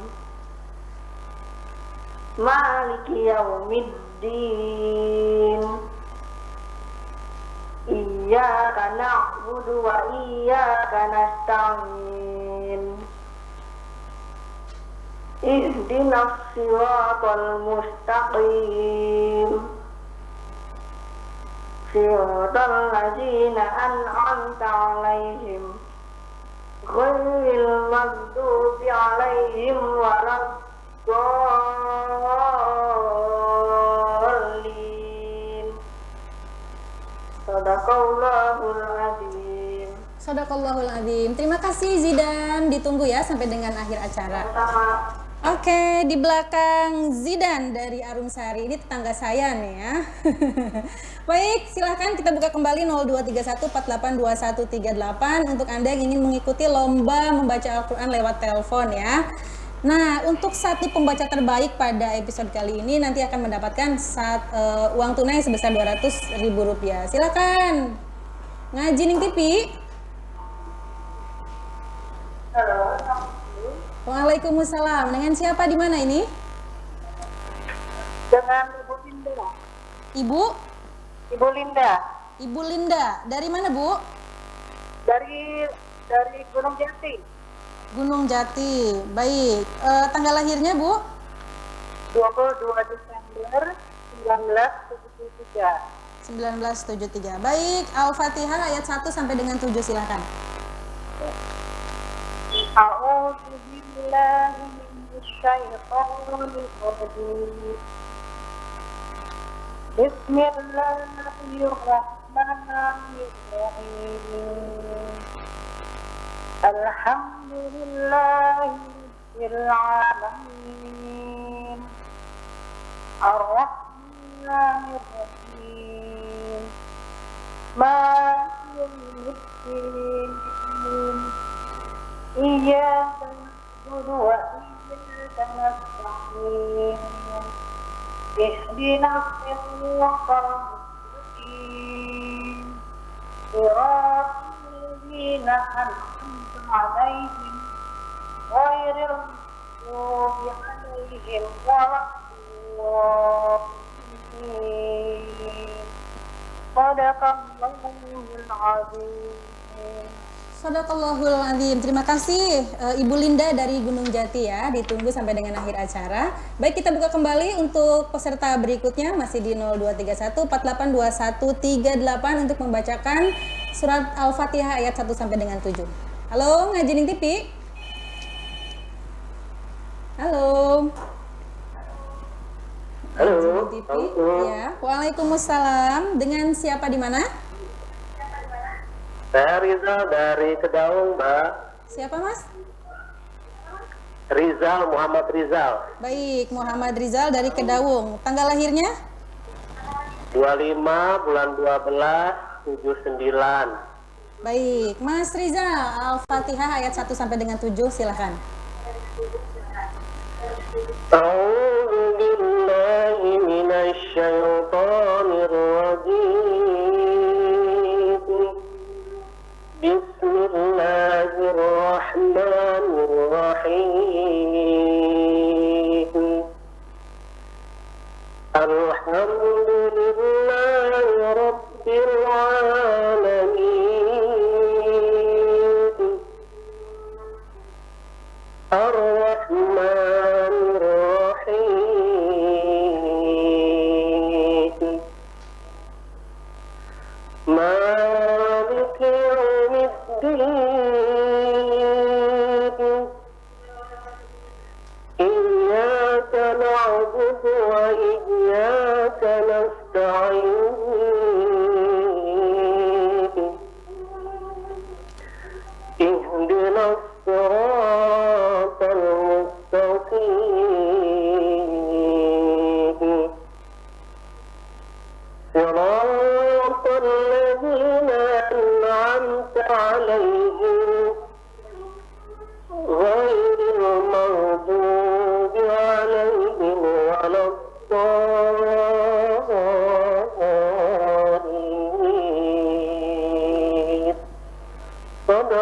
Maliki Yaumiddin. Iyyaka na'budu wa iyyaka nasta'in. Ihdinas siratal mustaqim. Siratal ladzina an'amta 'alaihim ghairil maghdubi 'alaihim waladdallin. Shadaqallahul azim. Sadaqallahul Adzim. Terima kasih Zidan, ditunggu ya sampai dengan akhir acara. Sama. Oke, di belakang Zidan dari Arumsari, ini tetangga saya nih ya. Baik, silahkan kita buka kembali 0231482138 untuk Anda yang ingin mengikuti lomba membaca Al-Quran lewat telepon ya. Nah, untuk satu pembaca terbaik pada episode kali ini nanti akan mendapatkan uang tunai sebesar Rp200.000. Silakan. Ngaji Ning TV. Halo. Waalaikumsalam. Dengan siapa di mana ini? Dengan Ibu Linda. Ibu? Ibu Linda Ibu Linda. Dari mana, Bu? dari Gunung Jati. Gunung Jati. Baik. Tanggal lahirnya, Bu? 22 Desember 1973. 1973. Baik. Al-Fatihah ayat 1 sampai dengan 7 silakan. A'udzu billahi minasyaitonir rajim. Bismillahirrahmanirrahim. Alhamdulillahirabbil alamin. Ar-Rahmanir Rahim. Maliki yaumiddin. Iyyaka na'budu wa iyyaka nasta'in. Ihdinas siratal mustaqim. Siratal ladzina an'amta 'alaihim ghairil maghdubi 'alaihim waladdallin. Shadaqallahul azim. Sadaqallahul Adzim. Terima kasih Ibu Linda dari Gunung Jati ya. Ditunggu sampai dengan akhir acara. Baik, kita buka kembali untuk peserta berikutnya masih di 0231482138 untuk membacakan surat Al-Fatihah ayat 1 sampai dengan 7. Halo, Ngaji Ning TV. Halo. Halo. Ngaji Ning TV. Ya. Waalaikumsalam. Dengan siapa di mana? Saya Rizal dari Kedaung, Mbak. Siapa, Mas? Rizal, Muhammad Rizal. Baik, Muhammad Rizal dari Kedawung. Tanggal lahirnya? 25 bulan 12 79. Baik, Mas Rizal, Al-Fatihah ayat 1 sampai dengan 7, silahkan. A'udzu billahi minasy syaithanir rajim. Bismillahirrahmanirrahim. Alhamdulillahi Rabbil Alamin. Ar-Rahmanir-Rahim.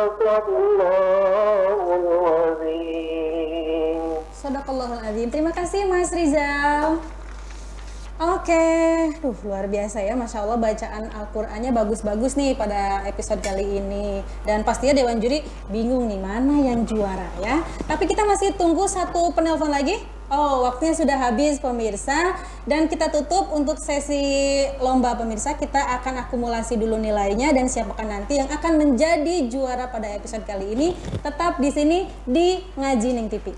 Sadaqallahul azim. Sadaqallahul azim. Terima kasih Mas Rizal. Oke, luar biasa ya, Masya Allah bacaan Al-Qur'annya bagus-bagus nih pada episode kali ini. Dan pastinya Dewan Juri bingung nih mana yang juara ya. Tapi kita masih tunggu satu penelpon lagi. Oh, waktunya sudah habis pemirsa. Dan kita tutup untuk sesi lomba pemirsa. Kita akan akumulasi dulu nilainya dan siapakah nanti yang akan menjadi juara pada episode kali ini. Tetap di sini di Ngaji Ning TV.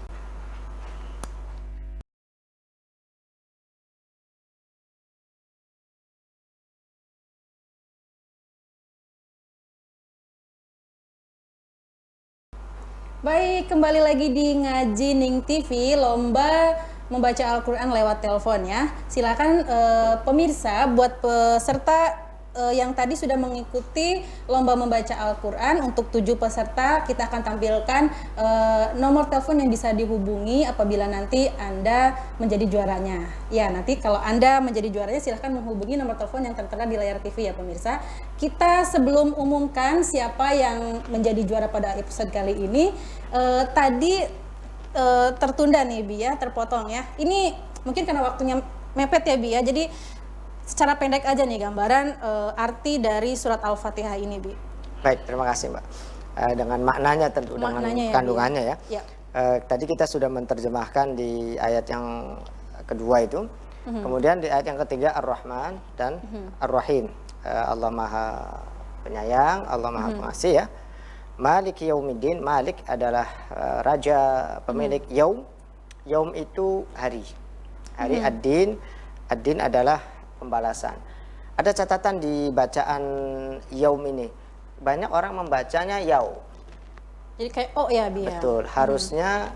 Baik, kembali lagi di Ngaji Ning TV, lomba membaca Al-Quran lewat telepon ya. Silakan pemirsa buat peserta yang tadi sudah mengikuti lomba membaca Al-Quran, untuk 7 peserta kita akan tampilkan nomor telepon yang bisa dihubungi apabila nanti Anda menjadi juaranya. Ya, nanti kalau Anda menjadi juaranya silahkan menghubungi nomor telepon yang tertera di layar TV ya pemirsa. Kita sebelum umumkan siapa yang menjadi juara pada episode kali ini, tadi tertunda nih Bi ya, terpotong ya. Ini mungkin karena waktunya mepet ya Bi ya, jadi secara pendek aja nih gambaran arti dari surat Al-Fatihah ini, Bi. Baik, terima kasih Mbak. Dengan maknanya tentu, Maknanya dengan kandungannya ya. Ya. Tadi kita sudah menerjemahkan di ayat yang kedua itu. Kemudian di ayat yang ketiga Ar-Rahman dan Ar-Rahim. Allah Maha Penyayang, Allah Maha Pengasih ya. Malik Yaumiddin, Malik adalah raja, pemilik Yaum. Yaum itu hari. Hari Ad-Din. Ad-Din adalah pembalasan. Ada catatan di bacaan Yaum ini. Banyak orang membacanya Yau. Jadi kayak oh ya Bi ya. Betul, harusnya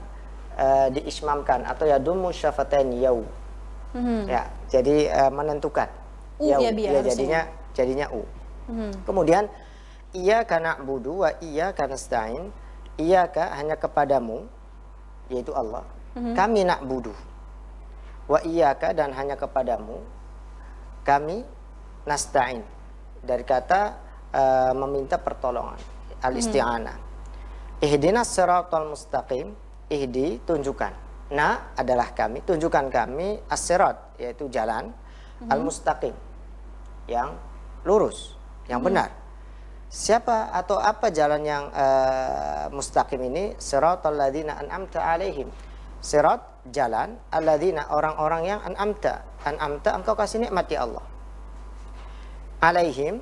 diismamkan atau ya dumu syafatain Yau. Ya, jadi menentukan. Ya, Bi, ya jadinya U. Kemudian iyyaka na'budu wa iyyaka nasta'in. Iyyaka hanya kepadamu, yaitu Allah. Kami na'budu. Wa iyyaka dan hanya kepadamu kami nasta'in, dari kata meminta pertolongan, al-isti'anah. Ihdinas siratal mustaqim, ihdi tunjukkan, na adalah kami, tunjukkan kami, as-sirat yaitu jalan, al-mustaqim yang lurus, yang benar. Siapa atau apa jalan yang mustaqim ini? Siratal ladzina an'amta alaihim. Sirat jalan, alladzina orang-orang yang an'amta engkau kasih nikmat ya Allah. Alaihim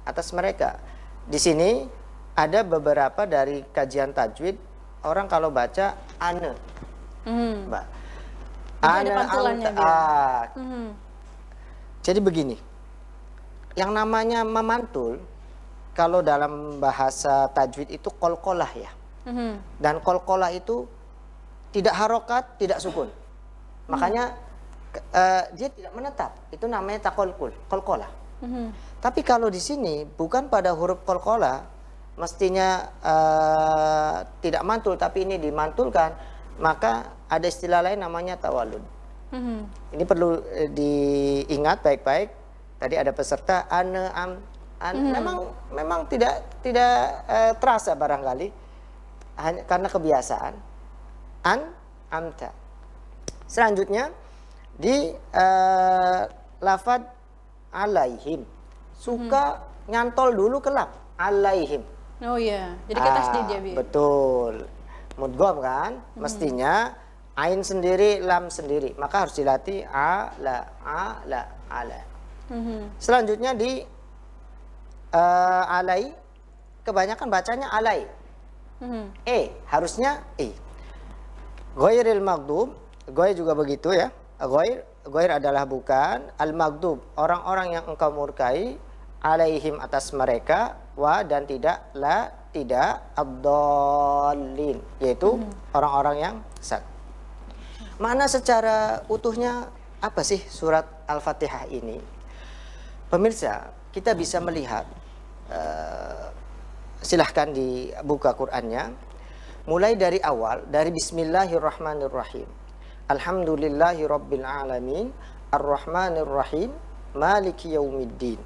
atas mereka. Di sini ada beberapa dari kajian tajwid, orang kalau baca ane. Mbak. Ane amta. Jadi begini. Yang namanya memantul kalau dalam bahasa tajwid itu qalqalah ya. Dan qalqalah itu tidak harokat, tidak sukun. Makanya dia tidak menetap. Itu namanya taqalqul, qalqalah. Tapi kalau di sini bukan pada huruf qalqalah, mestinya tidak mantul, tapi ini dimantulkan, maka ada istilah lain namanya tawalud. Ini perlu diingat baik-baik. Tadi ada peserta memang tidak terasa barangkali hanya karena kebiasaan. Amta. Selanjutnya di lafad alaihim, suka nyantol dulu ke lam, alaihim. Oh iya, jadi kita tasdid ya Bi. Betul, mudgham kan, mestinya ain sendiri, lam sendiri, maka harus dilatih ala. Selanjutnya di alai, kebanyakan bacanya alai. Harusnya Ghairil maghdub, ghair juga begitu ya. Ghair adalah bukan, al-maghdub orang-orang yang engkau murkai, alaihim atas mereka, wa dan tidak, la tidak, ad-dallin yaitu orang-orang yang sesat. Makna secara utuhnya apa sih surat Al-Fatihah ini? Pemirsa, kita bisa melihat, silahkan dibuka Qur'annya. Mulai dari awal, dari Bismillahirrahmanirrahim. Alhamdulillahirabbil alamin, Ar-Rahmanirrahim, Maliki yaumiddin.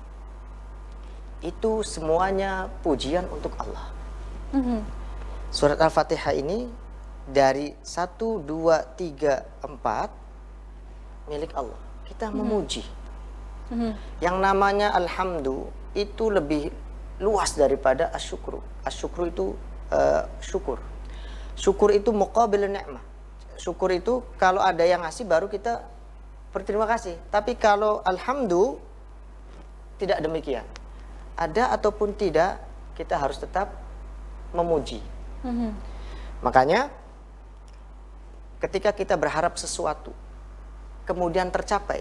Itu semuanya pujian untuk Allah. Surat Al-Fatihah ini dari 1, 2, 3, 4 milik Allah. Kita memuji. Yang namanya alhamdu itu lebih luas daripada asyukru. Asyukru itu syukur. Syukur itu muqabil ni'mah. Syukur itu kalau ada yang ngasih baru kita berterima kasih. Tapi kalau alhamdu tidak demikian. Ada ataupun tidak, kita harus tetap memuji. Makanya ketika kita berharap sesuatu kemudian tercapai,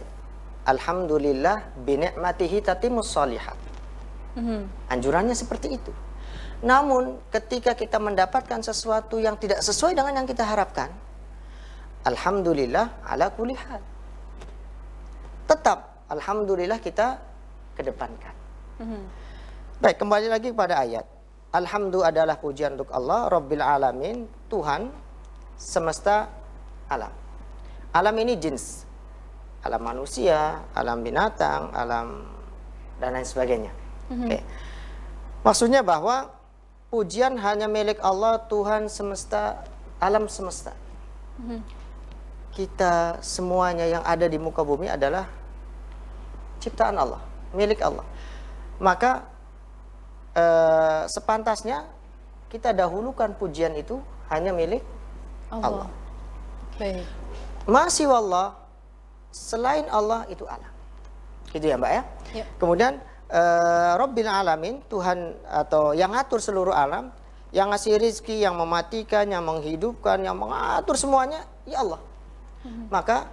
alhamdulillah bi ni'matihi tatimmus shalihat. Anjurannya seperti itu. Namun ketika kita mendapatkan sesuatu yang tidak sesuai dengan yang kita harapkan, alhamdulillah ala kulli hal. Tetap alhamdulillah kita kedepankan. Baik, kembali lagi kepada ayat. Alhamdu adalah pujian untuk Allah, Rabbil Alamin, Tuhan semesta alam. Alam ini jins. Alam manusia, alam binatang, alam dan lain sebagainya. Oke. Maksudnya bahwa pujian hanya milik Allah, Tuhan semesta, alam semesta. Kita semuanya yang ada di muka bumi adalah ciptaan Allah, milik Allah. Maka sepantasnya kita dahulukan pujian itu hanya milik Allah. Baik. Masih wallah, selain Allah itu alam. Gitu ya Mbak ya. Yep. Kemudian Rabbil Alamin, Tuhan atau yang ngatur seluruh alam, yang ngasih rizki, yang mematikan, yang menghidupkan, yang mengatur semuanya, ya Allah. Maka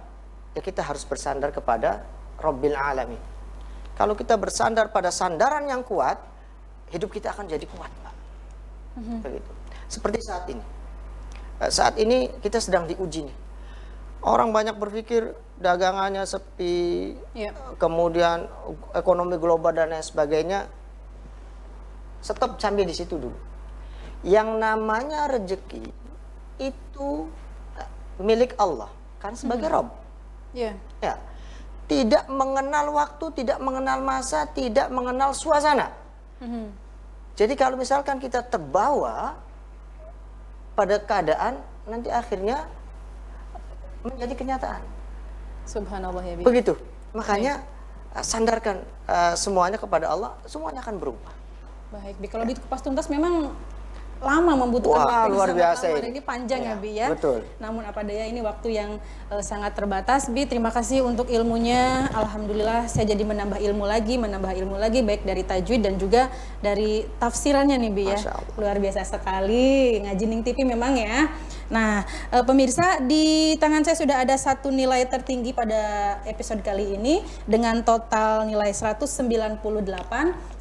ya kita harus bersandar kepada Rabbil Alamin. Kalau kita bersandar pada sandaran yang kuat, hidup kita akan jadi kuat, Pak. Begitu. Seperti saat ini. Saat ini kita sedang diuji nih. Orang banyak berpikir dagangannya sepi, kemudian ekonomi global dan lain sebagainya. Stop sampai di situ dulu. Yang namanya rezeki itu milik Allah, kan sebagai Rabb. Ya. Tidak mengenal waktu, tidak mengenal masa, tidak mengenal suasana. Jadi kalau misalkan kita terbawa pada keadaan, nanti akhirnya menjadi kenyataan. Subhanallah ya Bi. Begitu. Makanya sandarkan semuanya kepada Allah, semuanya akan berubah. Baik, Bi. Kalau dikupas tuntas memang lama membutuhkan waktu luar biasa ini panjang ya Bi ya. Betul. Namun apa daya ini waktu yang sangat terbatas. Bi, terima kasih untuk ilmunya. Alhamdulillah saya jadi menambah ilmu lagi baik dari tajwid dan juga dari tafsirannya nih Bi ya. Luar biasa sekali ngaji Ning TV memang ya. Nah, pemirsa, di tangan saya sudah ada satu nilai tertinggi pada episode kali ini dengan total nilai 198.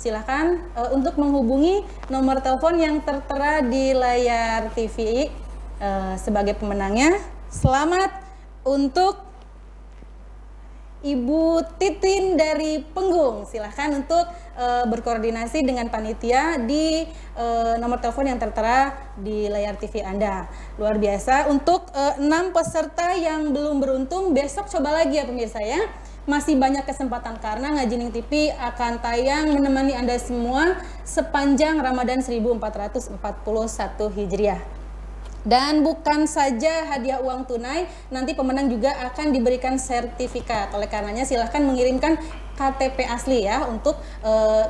Silahkan untuk menghubungi nomor telepon yang tertera di layar TV sebagai pemenangnya. Selamat untuk Ibu Titin dari Penggung. Silahkan untuk berkoordinasi dengan panitia di nomor telepon yang tertera di layar TV Anda. Luar biasa. Untuk 6 peserta yang belum beruntung, besok coba lagi ya pemirsa ya. Masih banyak kesempatan karena Ngaji Ning TV akan tayang menemani Anda semua sepanjang Ramadan 1441 Hijriah. Dan bukan saja hadiah uang tunai, nanti pemenang juga akan diberikan sertifikat. Oleh karenanya silahkan mengirimkan KTP asli ya untuk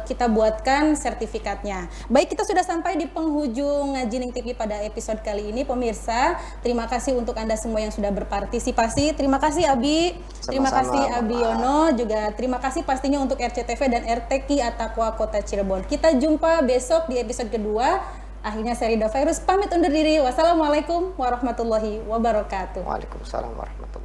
kita buatkan sertifikatnya. Baik, kita sudah sampai di penghujung Ngaji Ning TV pada episode kali ini pemirsa. Terima kasih untuk Anda semua yang sudah berpartisipasi. Terima kasih Abi. Terima kasih Abi Yono. Juga terima kasih pastinya untuk RCTV dan RTQ At-Taqwa Kota Cirebon. Kita jumpa besok di episode kedua. Akhirnya saya Rida Virus pamit undur diri. Wassalamualaikum warahmatullahi wabarakatuh. Waalaikumsalam warahmatullahi wabarakatuh.